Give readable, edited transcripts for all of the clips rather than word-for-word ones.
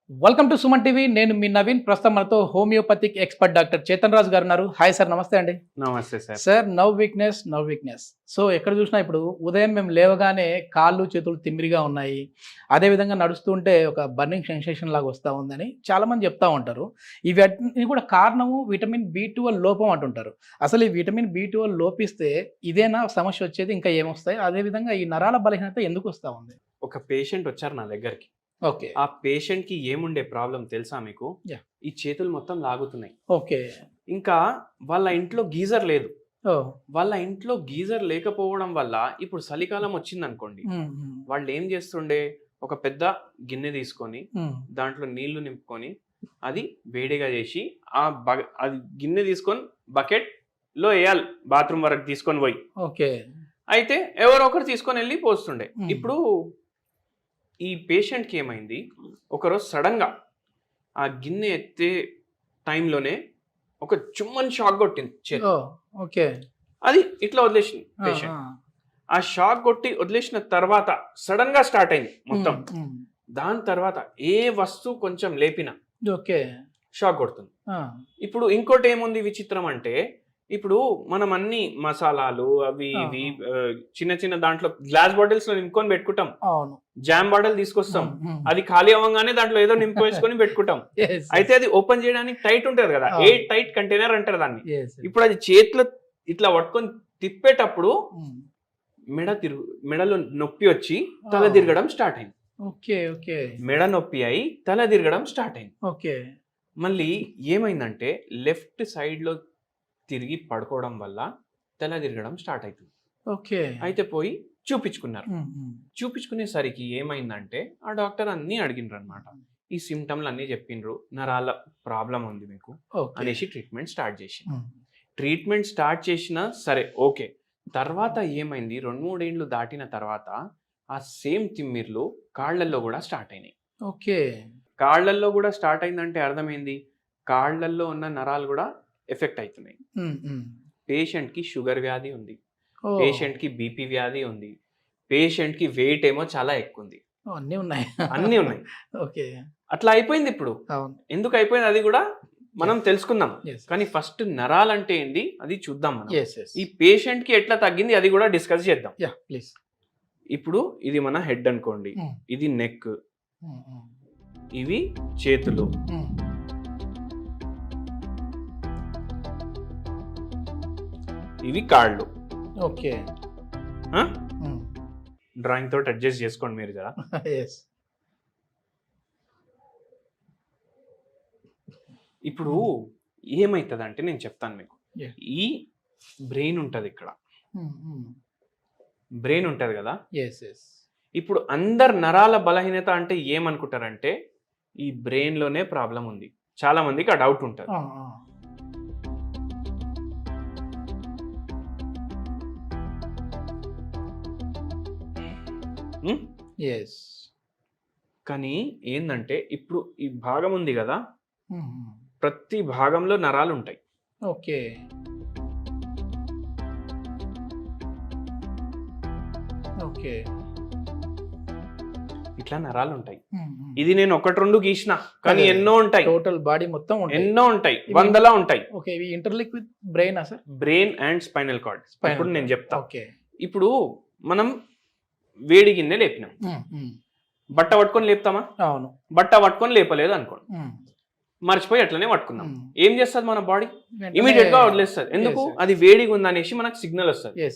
Welcome to Suman TV. నేను మీ నవీన్. ప్రస్తుతం మనతో హోమియోపతిక్ ఎక్స్పర్ట్ డాక్టర్ చేతన్ రాజు గారు ఉన్నారు. హాయ్ సార్, నమస్తే అండి. నమస్తే sir. Sir, now weakness. So ఎక్కడ చూసినా ఇప్పుడు ఉదయం మేము లేవగానే కాళ్ళు చేతులు తిమ్మిరిగా ఉన్నాయి, అదేవిధంగా నడుస్తుంటే ఒక బర్నింగ్ సెన్సేషన్ లాగా వస్తూ ఉందని చాలామంది చెప్తా ఉంటారు. ఇవన్నీ కూడా కారణము విటమిన్ B12 లోపం అంటుంటారు. అసలు ఈ విటమిన్ B12 లోపిస్తే ఇదేనా సమస్య వచ్చేది, ఇంకా ఏమొస్తాయి? అదేవిధంగా ఈ నరాల బలహీనత ఎందుకు వస్తూ ఉంది? ఒక పేషెంట్ వచ్చారు నా దగ్గరికి. ఓకే. ఆ పేషెంట్ కి ఏముండే ప్రాబ్లం తెలుసా మీకు? ఈ చేతులు మొత్తం లాగుతున్నాయి. ఓకే. ఇంకా వాళ్ళ ఇంట్లో గీజర్ లేదు. వాళ్ళ ఇంట్లో గీజర్ లేకపోవడం వల్ల ఇప్పుడు చలికాలం వచ్చింది అనుకోండి, వాళ్ళు ఏం చేస్తుండే, ఒక పెద్ద గిన్నె తీసుకొని దాంట్లో నీళ్లు నింపుకొని అది వేడిగా చేసి అది గిన్నె తీసుకొని బకెట్ లో వేయాలి, బాత్రూమ్ వరకు తీసుకొని పోయి. ఓకే. అయితే ఎవరో ఒకరు తీసుకొని వెళ్ళి పోస్తుండే. ఇప్పుడు ఈ పేషెంట్కి ఏమైంది, ఒకరోజు సడన్గా ఆ గిన్నె ఎత్తే టైంలోనే ఒక చుమ్మని షాక్ కొట్టింది చేతి. ఓకే. అది ఇట్లా వదిలేసింది పేషెంట్. ఆ షాక్ కొట్టి వదిలేసిన తర్వాత సడన్ గా స్టార్ట్ అయింది మొత్తం. దాని తర్వాత ఏ వస్తువు కొంచెం లేపినా ఓకే షాక్ కొడుతుంది. ఇప్పుడు ఇంకోటి ఏముంది విచిత్రం అంటే, ఇప్పుడు మనం అన్ని మసాలాలు అవి ఇవి చిన్న చిన్న దాంట్లో గ్లాస్ బాటిల్స్ లో నింపుకొని పెట్టుకుంటాం. జామ్ బాటిల్ తీసుకొస్తాం, అది ఖాళీ అవ్వగానే దాంట్లో ఏదో నింపు వేసుకొని పెట్టుకుంటాం. అయితే అది ఓపెన్ చేయడానికి టైట్ ఉంటది కదా, ఏ టైట్ కంటైనర్ అంటారు దాన్ని. ఇప్పుడు అది చేతిలో ఇట్లా పట్టుకొని తిప్పేటప్పుడు మెడలో నొప్పి వచ్చి తల తిరగడం స్టార్ట్ అయింది. మెడ నొప్పి అయి తల తిరగడం స్టార్ట్ అయింది. మళ్ళీ ఏమైందంటే లెఫ్ట్ సైడ్ లో తిరిగి పడుకోవడం వల్ల తల తిరగడం స్టార్ట్ అవుతుంది. అయితే పోయి చూపించుకున్నారు. చూపించుకునేసరికి ఏమైందంటే ఆ డాక్టర్ అన్ని అడిగినారు అనమాట. ఈ సిమ్టమ్లు అన్ని చెప్పిండ్రు, నరాల ప్రాబ్లం ఉంది మీకు అనేసి ట్రీట్మెంట్ స్టార్ట్ చేసినా సరే ఓకే. తర్వాత ఏమైంది, 2-3 ఏళ్ళు దాటిన తర్వాత ఆ సేమ్ తిమ్మిర్లు కాళ్లల్లో కూడా స్టార్ట్ అయినాయి. కాళ్లల్లో కూడా స్టార్ట్ అయిందంటే అర్థమైంది, కాళ్లల్లో ఉన్న నరాలు కూడా ఎఫెక్ట్ అవుతున్నాయి. పేషెంట్ కి షుగర్ వ్యాధి ఉంది, పేషెంట్ కి బీపీ వ్యాధి ఉంది, పేషెంట్ కి వెయిట్ ఏమో చాలా ఎక్కువ ఉంది, అన్ని ఉన్నాయి. అట్లా అయిపోయింది. ఇప్పుడు ఎందుకు అయిపోయింది అది కూడా మనం తెలుసుకుందాం. కానీ ఫస్ట్ నరాలంటే ఏంది అది చూద్దాం మనం. ఈ పేషెంట్ కి ఎట్లా తగ్గింది అది కూడా డిస్కస్ చేద్దాం. ఇప్పుడు ఇది మన హెడ్ అనుకోండి, ఇది నెక్, ఇవి చేతులు, ఇవి కాళ్ళు. ఓకే. డ్రాయింగ్ తోటి అడ్జస్ట్ చేసుకోండి మీరు జరా. ఇప్పుడు ఏమైతుంది అంటే నేను చెప్తాను మీకు. ఈ బ్రెయిన్ ఉంటది, ఇక్కడ బ్రెయిన్ ఉంటది కదా. ఇప్పుడు అందరు నరాల బలహీనత అంటే ఏమనుకుంటారంటే ఈ బ్రెయిన్ లోనే ప్రాబ్లం ఉంది. చాలా మందికి ఆ డౌట్ ఉంటుంది. కానీ ఏంటంటే ఇప్పుడు ఈ భాగం ఉంది కదా, ప్రతి భాగంలో నరాలు ఉంటాయి. ఓకే. ఓకే. ఇట్లా నరాలు ఉంటాయి. ఇది నేను 1-2 గీసిన, కానీ ఎన్నో ఉంటాయి. టోటల్ బాడీ మొత్తం ఎన్నో ఉంటాయి, 100లా ఉంటాయి. ఓకే. ఇవి interlink with brain sir? Brain and spinal cord. ఇప్పుడు నేను చెప్తా. ఇప్పుడు మనం వేడి గిన్నె లేపినాం, బట్ట పట్టుకొని లేపుతామా? అవును. బట్ట పట్టుకొని లేపలేదు అనుకోండి, మర్చిపోయి అట్లనే పట్టుకున్నాం. ఏం చేస్తుంది మన బాడీ? ఇమీడియట్ గా వదిలేస్తుంది. ఎందుకు? అది వేడిగా ఉందనేసి మనకు సిగ్నల్ వస్తుంది.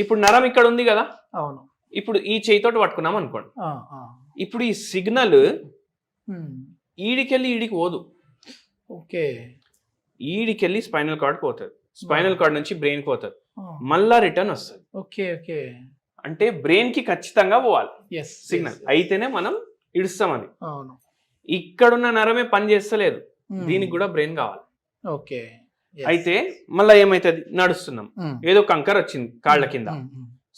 ఇప్పుడు నరం ఇక్కడ ఉంది కదా, అవును. ఇప్పుడు ఈ చేయితోటి పట్టుకున్నాం అనుకోండి, ఇప్పుడు ఈ సిగ్నల్ ఈడికెళ్ళి ఈడికి పోదు. ఓకే. ఈడికెళ్ళి స్పైనల్ కార్డ్ పోతుంది, స్పైనల్ కార్డ్ నుంచి బ్రెయిన్ పోతుంది, మళ్ళా రిటర్న్ వస్తుంది. ఓకే. ఓకే. అంటే బ్రెయిన్ కి ఖచ్చితంగా పోవాలి సిగ్నల్, అయితేనే మనం ఇడుస్తాం. అది ఇక్కడున్న నరమే పని చేస్తలేదు, దీనికి కూడా బ్రెయిన్ కావాలి. ఓకే. అయితే మళ్ళీ ఏమైతుంది, నడుస్తున్నాం, ఏదో కంకర్ వచ్చింది కాళ్ళ కింద,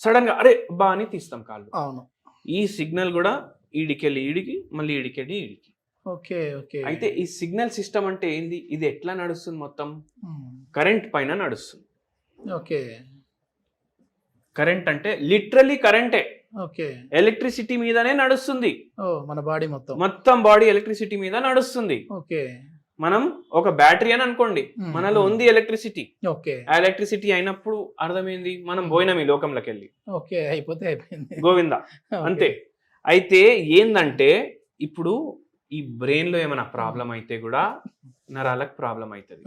సడన్ గా అరే బా అని తీస్తాం కాళ్ళు. ఈ సిగ్నల్ కూడా ఈడికెళ్ళి ఈడికి, మళ్ళీ ఈడికెళ్ళి ఈడికి. అయితే ఈ సిగ్నల్ సిస్టమ్ అంటే ఏంది, ఇది ఎట్లా నడుస్తుంది? మొత్తం కరెంట్ పైన నడుస్తుంది. కరెంట్ అంటే లిటరలీ కరెంటే. ఓకే. ఎలక్ట్రిసిటీ మీదనే నడుస్తుంది. మన బాడీ మొత్తం బాడీ ఎలక్ట్రిసిటీ మీద నడుస్తుంది. ఓకే. మనం ఒక బ్యాటరీ అని అనుకోండి, మనలో ఉంది ఎలక్ట్రిసిటీ. ఓకే. ఆ ఎలక్ట్రిసిటీ అయినప్పుడు అర్థమైంది మనం పోయినాం ఈ లోకంలోకి వెళ్ళి. ఓకే, అయిపోతే అయిపోయింది, గోవిందా, అంతే. అయితే ఏందంటే ఇప్పుడు ఈ బ్రెయిన్ లో ఏమైనా ప్రాబ్లం అయితే కూడా నరాలకు ప్రాబ్లం అవుతుంది.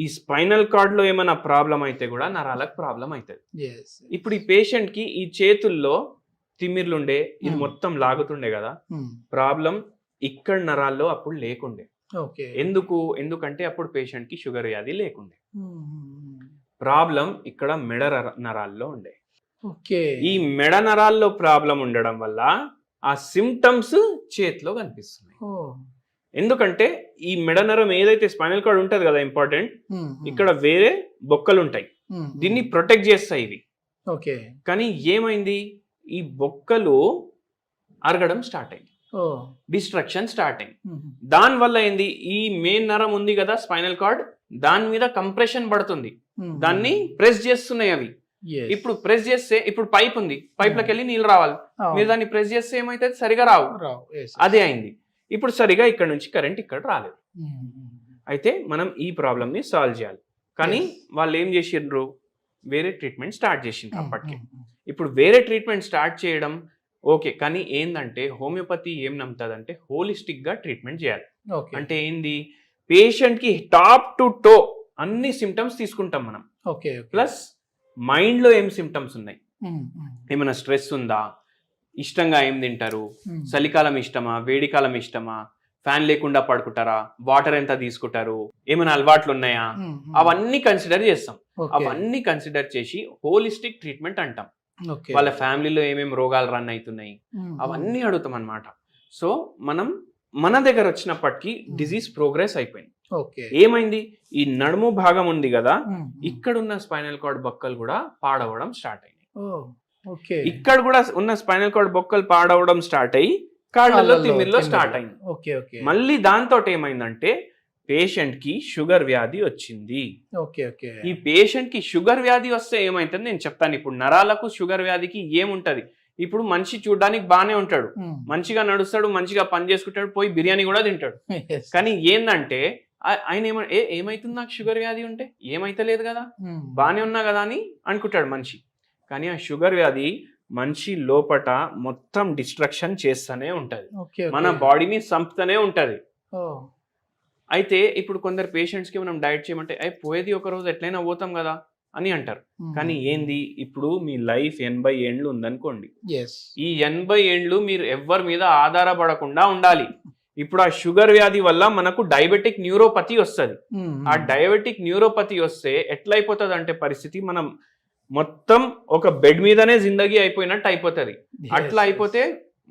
ఈ స్పైనల్ కార్డ్ లో ఏమైనా ప్రాబ్లం అయితే కూడా నరాలకు ప్రాబ్లం అవుతుంది. ఇప్పుడు ఈ పేషెంట్ కి ఈ చేతుల్లో తిమ్మిర్లుండే, ఇది మొత్తం లాగుతుండే కదా, ప్రాబ్లం ఇక్కడ నరాల్లో అప్పుడు లేకుండే. ఎందుకంటే అప్పుడు పేషెంట్ కి షుగర్ వ్యాధి లేకుండే. ప్రాబ్లం ఇక్కడ మెడ నరాల్లో ఉండే. ఈ మెడ నరాల్లో ప్రాబ్లం ఉండడం వల్ల ఆ సిమ్టమ్స్ చేతిలో కనిపిస్తున్నాయి. ఎందుకంటే ఈ మెడ నరం ఏదైతే స్పైనల్ కార్డ్ ఉంటది కదా, ఇంపార్టెంట్, ఇక్కడ వేరే బొక్కలు ఉంటాయి, దీన్ని ప్రొటెక్ట్ చేస్తాయి ఇవి. కానీ ఏమైంది, ఈ బొక్కలు అరగడం స్టార్ట్ అయింది, డిస్ట్రక్షన్ స్టార్ట్ అయింది. దాని వల్ల ఏంది, ఈ మెయిన్ నరం ఉంది కదా స్పైనల్ కార్డ్, దాని మీద కంప్రెషన్ పడుతుంది, దాన్ని ప్రెస్ చేస్తున్నాయి అవి. ఇప్పుడు ప్రెస్ చేస్తే, ఇప్పుడు పైప్ ఉంది, పైప్ లోకి వెళ్ళి నీళ్ళు రావాలి, మీరు దాన్ని ప్రెస్ చేస్తే ఏమైతే సరిగా రావు, అదే అయింది. ఇప్పుడు సరిగా ఇక్కడ నుంచి కరెంట్ ఇక్కడ రాలేదు. అయితే మనం ఈ ప్రాబ్లమ్ ని సాల్వ్ చేయాలి. కానీ వాళ్ళు ఏం చేసిండ్రు, వేరే ట్రీట్మెంట్ స్టార్ట్ చేసిండ్రు అప్పటికే. ఇప్పుడు వేరే ట్రీట్మెంట్ స్టార్ట్ చేయడం ఓకే, కానీ ఏంటంటే హోమియోపతి ఏం నమ్ముతుందంటే హోలిస్టిక్ గా ట్రీట్మెంట్ చేయాలి. అంటే ఏంది, పేషెంట్ కి టాప్ టు టో అన్ని సిమ్టమ్స్ తీసుకుంటాం మనం. ప్లస్ మైండ్ లో ఏం సిమ్టమ్స్ ఉన్నాయి, ఏమైనా స్ట్రెస్ ఉందా, ఇష్టంగా ఏం తింటారు, చలికాలం ఇష్టమా, వేడికాలం ఇష్టమా, ఫ్యాన్ లేకుండా పడుకుంటారా, వాటర్ ఎంత తీసుకుంటారు, ఏమైనా అలవాట్లు ఉన్నాయా, అవన్నీ కన్సిడర్ చేస్తాం. అవన్నీ కన్సిడర్ చేసి హోలిస్టిక్ ట్రీట్మెంట్ అంటాం. వాళ్ళ ఫ్యామిలీలో ఏమేమి రోగాలు రన్ అవుతున్నాయి అవన్నీ అడుగుతాం అన్నమాట. సో మనం మన దగ్గర వచ్చినప్పటికీ డిజీజ్ ప్రోగ్రెస్ అయిపోయింది. ఏమైంది, ఈ నడుము భాగం ఉంది కదా, ఇక్కడున్న స్పైనల్ కార్డ్ బొక్కలు కూడా పాడవడం స్టార్ట్ అయింది. ఇక్కడ కూడా ఉన్న స్పైనల్ కార్డ్ బొక్కలు పాడవడం స్టార్ట్ అయ్యి కాళ్ళలో తిమ్మిర్లో స్టార్ట్ అయింది. మళ్ళీ దాంతో ఏమైందంటే పేషెంట్ కి షుగర్ వ్యాధి వచ్చింది. ఈ పేషెంట్ కి షుగర్ వ్యాధి వస్తే ఏమైతుంది నేను చెప్తాను. ఇప్పుడు నరాలకు షుగర్ వ్యాధికి ఏముంటది, ఇప్పుడు మనిషి చూడడానికి బానే ఉంటాడు, మంచిగా నడుస్తాడు, మంచిగా పని చేసుకుంటాడు, పోయి బిర్యానీ కూడా తింటాడు. కానీ ఏందంటే ఆయన ఏమైతుంది, నాకు షుగర్ వ్యాధి ఉంటే ఏమైతలేదు కదా, బానే ఉన్నా కదా అని అనుకుంటాడు మనిషి. కానీ ఆ షుగర్ వ్యాధి మనిషి లోపట మొత్తం డిస్ట్రక్షన్ చేస్తూనే ఉంటది, మన బాడీని చంపుతూనే ఉంటది. అయితే ఇప్పుడు కొందరు పేషెంట్స్ కి మనం డైట్ చేయమంటే పోయేది ఒక రోజు ఎట్లయినా పోతాం కదా అని అంటారు. కానీ ఏంది, ఇప్పుడు మీ లైఫ్ 80 ఏండ్లు ఉందనుకోండి, ఈ 80 ఏండ్లు మీరు ఎవ్వరి మీద ఆధారపడకుండా ఉండాలి. ఇప్పుడు ఆ షుగర్ వ్యాధి వల్ల మనకు డయాబెటిక్ న్యూరోపతి వస్తుంది. ఆ డయాబెటిక్ న్యూరోపతి వస్తే ఎట్లయిపోతుంది అంటే పరిస్థితి, మనం మొత్తం ఒక బెడ్ మీదనే జిందగీ అయిపోయినట్టు అయిపోతుంది. అట్లా అయిపోతే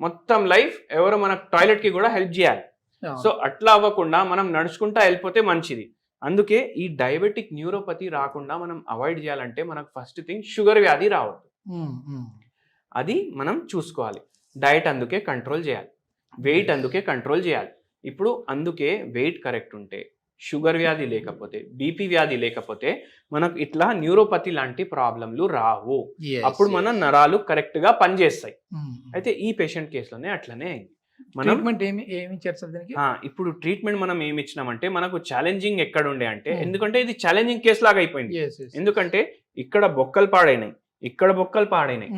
మొత్తం లైఫ్ ఎవరో మన టాయిలెట్ కి కూడా హెల్ప్ చేయాలి. సో అట్లా అవ్వకుండా మనం నడుచుకుంటా వెళ్ళిపోతే మంచిది. అందుకే ఈ డయాబెటిక్ న్యూరోపతి రాకుండా మనం అవాయిడ్ చేయాలంటే మనకు ఫస్ట్ థింగ్ షుగర్ వ్యాధి రావద్దు, అది మనం చూసుకోవాలి. డైట్ అందుకే కంట్రోల్ చేయాలి, వెయిట్ అందుకే కంట్రోల్ చేయాలి. ఇప్పుడు అందుకే వెయిట్ కరెక్ట్ ఉంటే, షుగర్ వ్యాధి లేకపోతే, బీపీ వ్యాధి లేకపోతే మనకు ఇట్లా న్యూరోపతి లాంటి ప్రాబ్లంలు రావు. అప్పుడు మన నరాలు కరెక్ట్ గా పనిచేస్తాయి. అయితే ఈ పేషెంట్ కేసులోనే అట్లనే అయింది. ఇప్పుడు ట్రీట్మెంట్ మనం ఏమి ఇచ్చినామంటే, మనకు ఛాలెంజింగ్ ఎక్కడ ఉండే అంటే, ఎందుకంటే ఇది ఛాలెంజింగ్ కేసు లాగా అయిపోయింది. ఎందుకంటే ఇక్కడ బొక్కలు పాడైనాయి, ఇక్కడ బొక్కలు పాడైనాయి,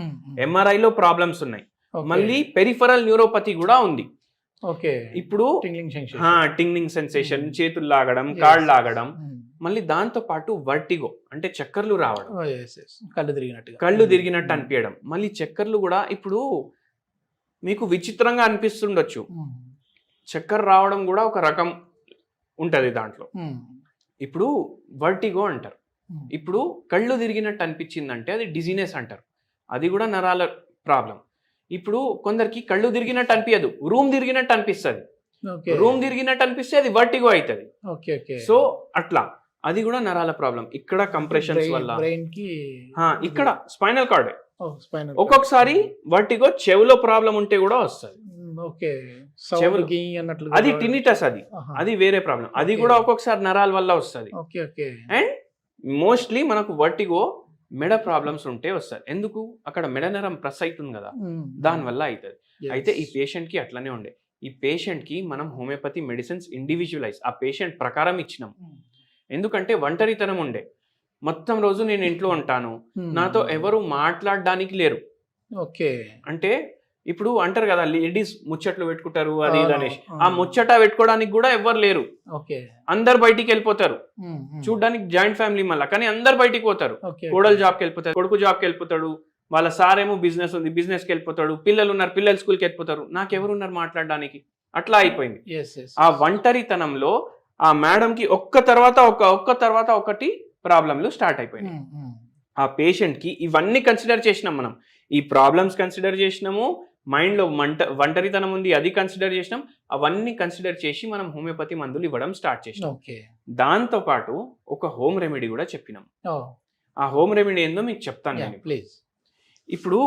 ఎంఆర్ఐలో ప్రాబ్లమ్స్ ఉన్నాయి, మళ్ళీ పెరిఫరల్ న్యూరోపతి కూడా ఉంది. ఇప్పుడు టింగ్లింగ్ సెన్సేషన్, చేతులు లాగడం, కాళ్ళు లాగడం, మళ్ళీ దాంతో పాటు వర్టిగో అంటే చక్కర్లు రావడం, కళ్ళు తిరిగినట్టు అనిపించడం. మళ్ళీ చక్కర్లు కూడా ఇప్పుడు మీకు విచిత్రంగా అనిపిస్తుండొచ్చు, చక్కర్ రావడం కూడా ఒక రకం ఉంటది దాంట్లో. ఇప్పుడు వర్టిగో అంటారు. ఇప్పుడు కళ్ళు తిరిగినట్టు అనిపించిందంటే అది డిజీనెస్ అంటారు, అది కూడా నరాల ప్రాబ్లం. ఇప్పుడు కొందరికి కళ్ళు తిరిగినట్టు అనిపించదు, రూమ్ తిరిగినట్టు అనిపిస్తుంది. రూమ్ తిరిగినట్టు అనిపిస్తే అది వర్టిగో అవుతుంది. సో అట్లా అది కూడా నరాల ప్రాబ్లం. ఇక్కడ కంప్రెషన్స్ వల్ల, ఇక్కడ స్పైనల్ కార్డ్. ఒక్కొక్కసారి వర్టిగో చెవులో ప్రాబ్లం ఉంటే కూడా వస్తుంది. అది టినిటస్, అది వేరే ప్రాబ్లం. అది కూడా ఒక్కొక్కసారి నరాల వల్ల వస్తుంది. అండ్ మోస్ట్లీ మనకు వర్టిగో మెడ ప్రాబ్లమ్స్ ఉంటే వస్తారు. ఎందుకు? అక్కడ మెడ నరం ప్రెస్ అవుతుంది కదా, దానివల్ల అవుతుంది. అయితే ఈ పేషెంట్కి అట్లనే ఉండే. ఈ పేషెంట్కి మనం హోమియోపతి మెడిసిన్స్ ఇండివిజువలైజ్ ఆ పేషెంట్ ప్రకారం ఇచ్చినాం. ఎందుకంటే ఒంటరితనం ఉండే, మొత్తం రోజు నేను ఇంట్లో ఉంటాను, నాతో ఎవరు మాట్లాడడానికి లేరు. ఓకే. అంటే ఇప్పుడు అంటారు కదా లేడీస్ ముచ్చట్లు పెట్టుకుంటారు అది ఇది అనేసి, ఆ ముచ్చట పెట్టుకోవడానికి కూడా ఎవరు లేరు. అందరు బయటికి వెళ్ళిపోతారు. చూడడానికి జాయింట్ ఫ్యామిలీ మళ్ళీ, కానీ అందరు బయటికి పోతారు. కోడలు జాబ్కి వెళ్ళిపోతారు, కొడుకు జాబ్కి వెళ్ళిపోతాడు, వాళ్ళ సార్ ఏమో బిజినెస్ ఉంది బిజినెస్కి వెళ్ళిపోతాడు, పిల్లలు ఉన్నారు పిల్లలు స్కూల్కి వెళ్ళిపోతారు, నాకెవరు ఉన్నారు మాట్లాడడానికి? అట్లా అయిపోయింది. ఆ ఒంటరితనంలో ఆ మేడంకి ఒక్క తర్వాత ఒకటి ప్రాబ్లంలు స్టార్ట్ అయిపోయినాయి. ఆ పేషెంట్కి ఇవన్నీ కన్సిడర్ చేసినాం మనం. ఈ ప్రాబ్లమ్స్ కన్సిడర్ చేసినాము, మైండ్లో ఒంటరితనం ఉంది అది కన్సిడర్ చేసినాం. అవన్నీ కన్సిడర్ చేసి మనం హోమియోపతి మందులు ఇవ్వడం స్టార్ట్ చేసినాం. దాంతో పాటు ఒక హోమ్ రెమెడీ కూడా చెప్పినాం. ఆ హోమ్ రెమెడీ ఏందో మీకు చెప్తాను నేను ప్లీజ్. ఇప్పుడు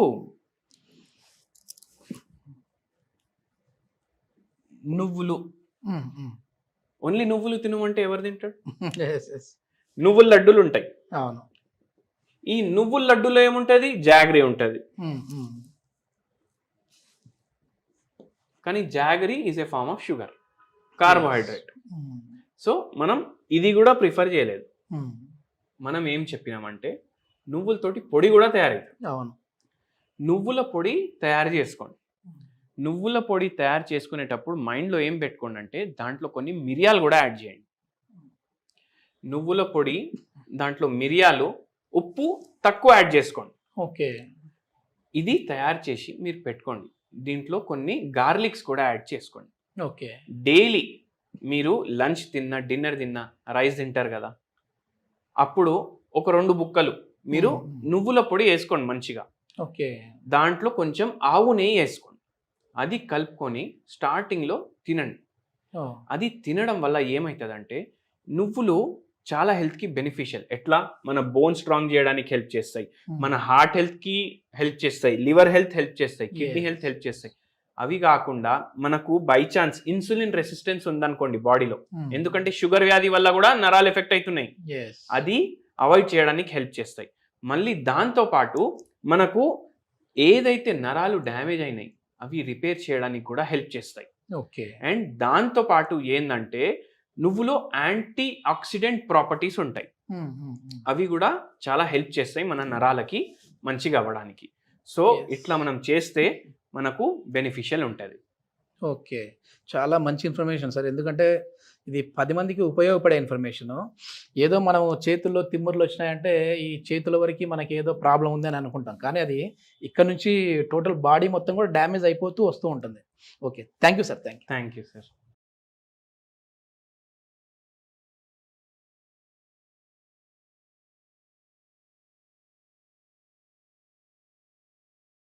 నువ్వులు, ఓన్లీ నువ్వులు తినమంటే ఎవరు తింటాడు? నువ్వుల లడ్డూలు ఉంటాయి. అవును. ఈ నువ్వుల లడ్డూలో ఏముంటది? జాగరీ ఉంటది. కానీ jaggery is a form of sugar, carbohydrate. So మనం ఇది కూడా ప్రిఫర్ చేయలేదు. మనం ఏం చెప్పినామంటే నువ్వులతోటి పొడి కూడా తయారైతుంది. అవును. నువ్వుల పొడి తయారు చేసుకోండి. నువ్వుల పొడి తయారు చేసుకునేటప్పుడు మైండ్లో ఏం పెట్టుకోండి అంటే దాంట్లో కొన్ని మిరియాలు కూడా యాడ్ చేయండి. నువ్వుల పొడి దాంట్లో మిరియాలు, ఉప్పు తక్కువ యాడ్ చేసుకోండి. ఓకే. ఇది తయారు చేసి మీరు పెట్టుకోండి. దీంట్లో కొన్ని గార్లిక్స్ కూడా యాడ్ చేసుకోండి. ఓకే. డైలీ మీరు లంచ్ తిన్నా డిన్నర్ తిన్నా రైస్ తింటారు కదా, అప్పుడు ఒక 2 బుక్కలు మీరు నువ్వుల పొడి వేసుకోండి మంచిగా. ఓకే. దాంట్లో కొంచెం ఆవు నెయ్యి వేసుకోండి, అది కలుపుకొని స్టార్టింగ్లో తినండి. అది తినడం వల్ల ఏమవుతుందంటే నువ్వులు చాలా హెల్త్కి బెనిఫిషియల్. ఎట్లా? మన బోన్ స్ట్రాంగ్ చేయడానికి హెల్ప్ చేస్తాయి, మన హార్ట్ హెల్త్కి హెల్ప్ చేస్తాయి, లివర్ హెల్త్ హెల్ప్ చేస్తాయి, కిడ్నీ హెల్త్ హెల్ప్ చేస్తాయి. అవి కాకుండా మనకు బై ఛాన్స్ ఇన్సులిన్ రెసిస్టెన్స్ ఉందనుకోండి బాడీలో, ఎందుకంటే షుగర్ వ్యాధి వల్ల కూడా నరాలు ఎఫెక్ట్ అవుతున్నాయి, అది అవాయిడ్ చేయడానికి హెల్ప్ చేస్తాయి. మళ్ళీ దాంతో పాటు మనకు ఏదైతే నరాలు డ్యామేజ్ అయినాయి అవి రిపేర్ చేయడానికి కూడా హెల్ప్ చేస్తాయి. ఓకే. అండ్ దాంతో పాటు ఏంటంటే నువ్వులో యాంటీ ఆక్సిడెంట్ ప్రాపర్టీస్ ఉంటాయి, అవి కూడా చాలా హెల్ప్ చేస్తాయి మన నరాలకి మంచిగా అవ్వడానికి. సో ఇట్లా మనం చేస్తే మనకు బెనిఫిషియల్ ఉంటుంది. ఓకే. చాలా మంచి ఇన్ఫర్మేషన్ సార్. ఎందుకంటే ఇది 10 మందికి ఉపయోగపడే ఇన్ఫర్మేషను. ఏదో మనం చేతుల్లో తిమ్ముర్లు వచ్చినాయంటే ఈ చేతుల వరకు మనకి ఏదో ప్రాబ్లం ఉంది అని అనుకుంటాం, కానీ అది ఇక్కడ నుంచి టోటల్ బాడీ మొత్తం కూడా డ్యామేజ్ అయిపోతూ వస్తూ ఉంటుంది. Okay. Thank you sir. Thank you sir.